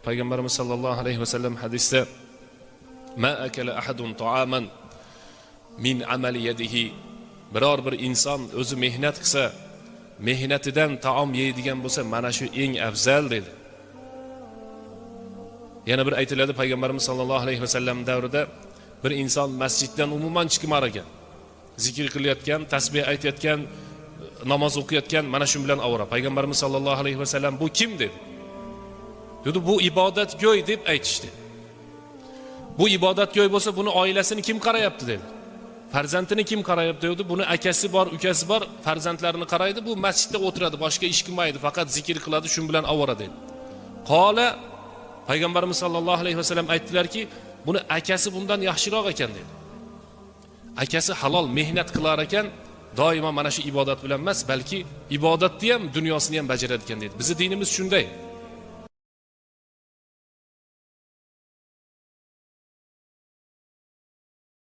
Payg'ambarimiz sollallohu alayhi vasallam hadisda ma akala ahadun ta'aman min amali yadihi, biror bir inson o'zi mehnat qilsa, mehnatidan taom yeydigan bo'lsa, mana shu eng afzal dedi. Yana bir aytiladi, Payg'ambarimiz sollallohu alayhi vasallam davrida bir inson masjiddan umuman chiqmar ekan. Zikr qilayotgan, tasbih aytayotgan, namoz o'qiyotgan, mana shu bilan avra. Payg'ambarimiz sollallohu alayhi vasallam bu kim dedi? Dedi bu ibodatgo'y deb aytishdi. Bu ibodatgo'y bo'lsa, buni oilasini kim qarayapti dedi. Farzandini kim qarayapti dedi. Buni akasi bor, ukasi bor, farzandlarini qaraydi, bu masjidda o'tiradi, boshqa ish qilmaydi, faqat zikr qiladi, shu bilan avra dedi. Qola Payg'ambarimiz sollallohu alayhi vasallam aytdilarki, buni akasi bundan yaxshiroq ekan dedi. Akasi halol mehnat qilar ekan, doimo mana shu ibodat bilan emas, balki ibodatni ham, dunyosini ham bajaradi ekan dedi. Bizning dinimiz shunday.